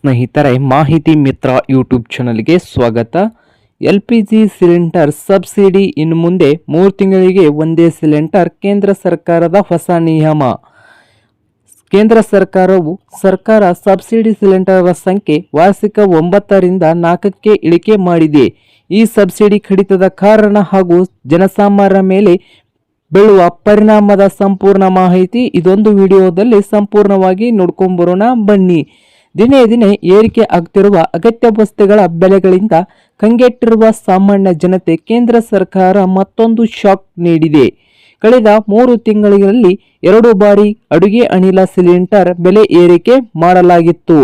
ಸ್ನೇಹಿತರೆ, ಮಾಹಿತಿ ಮಿತ್ರ ಯೂಟ್ಯೂಬ್ ಚಾನಲ್ಗೆ ಸ್ವಾಗತ. LPG ಸಿಲಿಂಡರ್ ಸಬ್ಸಿಡಿ ಇನ್ನು ಮುಂದೆ 3 ತಿಂಗಳಿಗೆ ಒಂದೇ ಸಿಲಿಂಡರ್. ಕೇಂದ್ರ ಸರ್ಕಾರದ ಹೊಸ ನಿಯಮ. ಕೇಂದ್ರ ಸರ್ಕಾರ ಸಬ್ಸಿಡಿ ಸಿಲಿಂಡರ್ ಸಂಖ್ಯೆ ವಾರ್ಷಿಕ 9 ರಿಂದ 4ಕ್ಕೆ ಇಳಿಕೆ ಮಾಡಿದೆ. ಈ ಸಬ್ಸಿಡಿ ಕಡಿತದ ಕಾರಣ ಹಾಗೂ ಜನಸಾಮಾನ್ಯರ ಮೇಲೆ ಬೀಳುವ ಪರಿಣಾಮದ ಸಂಪೂರ್ಣ ಮಾಹಿತಿ ಇದೊಂದು ವಿಡಿಯೋದಲ್ಲಿ ಸಂಪೂರ್ಣವಾಗಿ ನೋಡ್ಕೊಂಬರೋಣ ಬನ್ನಿ. ದಿನೇ ದಿನೇ ಏರಿಕೆ ಆಗ್ತಿರುವ ಅಗತ್ಯ ವಸ್ತುಗಳ ಬೆಲೆಗಳಿಂದ ಕಂಗೆಟ್ಟಿರುವ ಸಾಮಾನ್ಯ ಜನತೆ ಕೇಂದ್ರ ಸರ್ಕಾರ ಮತ್ತೊಂದು ಶಾಕ್ ನೀಡಿದೆ. ಕಳೆದ 3 ತಿಂಗಳಲ್ಲಿ 2 ಬಾರಿ ಅಡುಗೆ ಅನಿಲ ಸಿಲಿಂಡರ್ ಬೆಲೆ ಏರಿಕೆ ಮಾಡಲಾಗಿತ್ತು.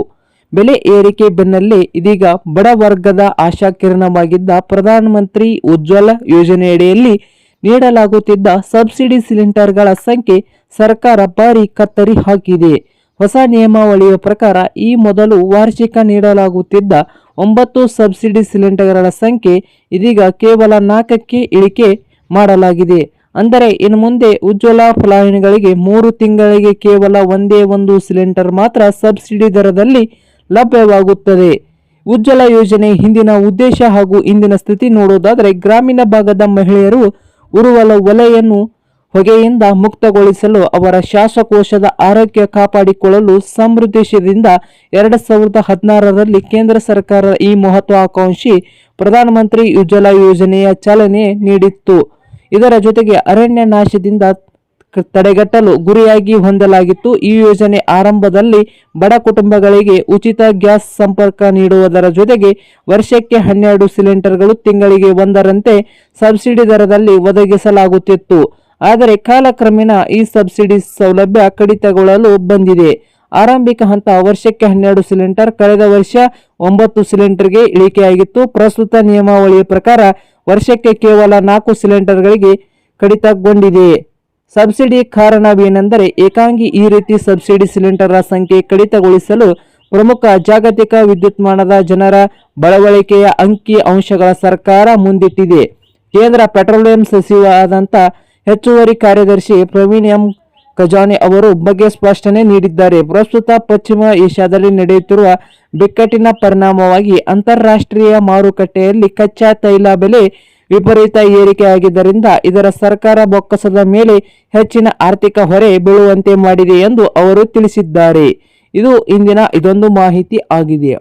ಬೆಲೆ ಏರಿಕೆ ಬೆನ್ನಲ್ಲೇ ಇದೀಗ ಬಡ ವರ್ಗದ ಆಶಾಕಿರಣವಾಗಿದ್ದ ಪ್ರಧಾನಮಂತ್ರಿ ಉಜ್ವಲ ಯೋಜನೆಯಡಿಯಲ್ಲಿ ನೀಡಲಾಗುತ್ತಿದ್ದ ಸಬ್ಸಿಡಿ ಸಿಲಿಂಡರ್ಗಳ ಸಂಖ್ಯೆ ಸರ್ಕಾರ ಭಾರಿ ಕತ್ತರಿ ಹಾಕಿದೆ. ಹೊಸ ನಿಯಮಾವಳಿಯ ಪ್ರಕಾರ ಈ ಮೊದಲು ವಾರ್ಷಿಕ ನೀಡಲಾಗುತ್ತಿದ್ದ 9 ಸಬ್ಸಿಡಿ ಸಿಲಿಂಡರ್ಗಳ ಸಂಖ್ಯೆ ಇದೀಗ ಕೇವಲ 4ಕ್ಕೆ ಇಳಿಕೆ ಮಾಡಲಾಗಿದೆ. ಅಂದರೆ ಇನ್ನು ಮುಂದೆ ಉಜ್ವಲ ಫಲಾನುಭವಿಗಳಿಗೆ 3 ತಿಂಗಳಿಗೆ ಕೇವಲ ಒಂದೇ ಒಂದು ಸಿಲಿಂಡರ್ ಮಾತ್ರ ಸಬ್ಸಿಡಿ ದರದಲ್ಲಿ ಲಭ್ಯವಾಗುತ್ತದೆ. ಉಜ್ವಲ ಯೋಜನೆ ಹಿಂದಿನ ಉದ್ದೇಶ ಹಾಗೂ ಇಂದಿನ ಸ್ಥಿತಿ ನೋಡುವುದಾದರೆ, ಗ್ರಾಮೀಣ ಭಾಗದ ಮಹಿಳೆಯರು ಉರುವ ಒಲೆಯನ್ನು ಹೊಗೆಯಿಂದ ಮುಕ್ತಗೊಳಿಸಲು, ಅವರ ಶ್ವಾಸಕೋಶದ ಆರೋಗ್ಯ ಕಾಪಾಡಿಕೊಳ್ಳಲು ಸಮೃದ್ಧಿಶದಿಂದ 2016ರಲ್ಲಿ ಕೇಂದ್ರ ಸರ್ಕಾರ ಈ ಮಹತ್ವಾಕಾಂಕ್ಷಿ ಪ್ರಧಾನಮಂತ್ರಿ ಉಜ್ವಲ ಯೋಜನೆಯ ಚಾಲನೆ ನೀಡಿತ್ತು. ಇದರ ಜೊತೆಗೆ ಅರಣ್ಯ ನಾಶದಿಂದ ತಡೆಗಟ್ಟಲು ಗುರಿಯಾಗಿ ಹೊಂದಲಾಗಿತ್ತು. ಈ ಯೋಜನೆ ಆರಂಭದಲ್ಲಿ ಬಡ ಕುಟುಂಬಗಳಿಗೆ ಉಚಿತ ಗ್ಯಾಸ್ ಸಂಪರ್ಕ ನೀಡುವುದರ ಜೊತೆಗೆ ವರ್ಷಕ್ಕೆ 12 ಸಿಲಿಂಡರ್ಗಳು ತಿಂಗಳಿಗೆ 1ರಂತೆ ಸಬ್ಸಿಡಿ ದರದಲ್ಲಿ ಒದಗಿಸಲಾಗುತ್ತಿತ್ತು. ಆದರೆ ಕಾಲಕ್ರಮೇಣ ಈ ಸಬ್ಸಿಡಿ ಸೌಲಭ್ಯ ಕಡಿತಗೊಳ್ಳಲು ಬಂದಿದೆ. ಆರಂಭಿಕ ಹಂತ ವರ್ಷಕ್ಕೆ 12 ಸಿಲಿಂಡರ್, ಕಳೆದ ವರ್ಷ 9 ಸಿಲಿಂಡರ್ಗೆ ಇಳಿಕೆಯಾಗಿತ್ತು. ಪ್ರಸ್ತುತ ನಿಯಮಾವಳಿಯ ಪ್ರಕಾರ ವರ್ಷಕ್ಕೆ ಕೇವಲ 4 ಸಿಲಿಂಡರ್ಗಳಿಗೆ ಕಡಿತಗೊಂಡಿದೆ. ಸಬ್ಸಿಡಿ ಕಾರಣವೇನೆಂದರೆ, ಏಕಾಂಗಿ ಈ ರೀತಿ ಸಬ್ಸಿಡಿ ಸಿಲಿಂಡರ್ ಸಂಖ್ಯೆ ಕಡಿತಗೊಳಿಸಲು ಪ್ರಮುಖ ಜಾಗತಿಕ ವಿದ್ಯುನ್ಮಾನದ ಜನರ ಬಳವಳಿಕೆಯ ಅಂಕಿ ಅಂಶಗಳ ಸರ್ಕಾರ ಮುಂದಿಟ್ಟಿದೆ. ಕೇಂದ್ರ ಪೆಟ್ರೋಲಿಯಂ ಸಚಿವಾದಂಥ ಹೆಚ್ಚುವರಿ ಕಾರ್ಯದರ್ಶಿ ಪ್ರವೀಣ್ ಎಂ ಖಜಾನೆ ಅವರು ಬಗ್ಗೆ ಸ್ಪಷ್ಟನೆ ನೀಡಿದ್ದಾರೆ. ಪ್ರಸ್ತುತ ಪಶ್ಚಿಮ ಏಷ್ಯಾದಲ್ಲಿ ನಡೆಯುತ್ತಿರುವ ಬಿಕ್ಕಟ್ಟಿನ ಪರಿಣಾಮವಾಗಿ ಅಂತಾರಾಷ್ಟ್ರೀಯ ಮಾರುಕಟ್ಟೆಯಲ್ಲಿ ಕಚ್ಚಾ ತೈಲ ಬೆಲೆ ವಿಪರೀತ ಏರಿಕೆಯಾಗಿದ್ದರಿಂದ ಇದರ ಸರ್ಕಾರ ಬೊಕ್ಕಸದ ಮೇಲೆ ಹೆಚ್ಚಿನ ಆರ್ಥಿಕ ಹೊರೆ ಬೀಳುವಂತೆ ಮಾಡಿದೆ ಎಂದು ಅವರು ತಿಳಿಸಿದ್ದಾರೆ. ಇದು ಇಂದಿನ ಇದೊಂದು ಮಾಹಿತಿ ಆಗಿದೆ.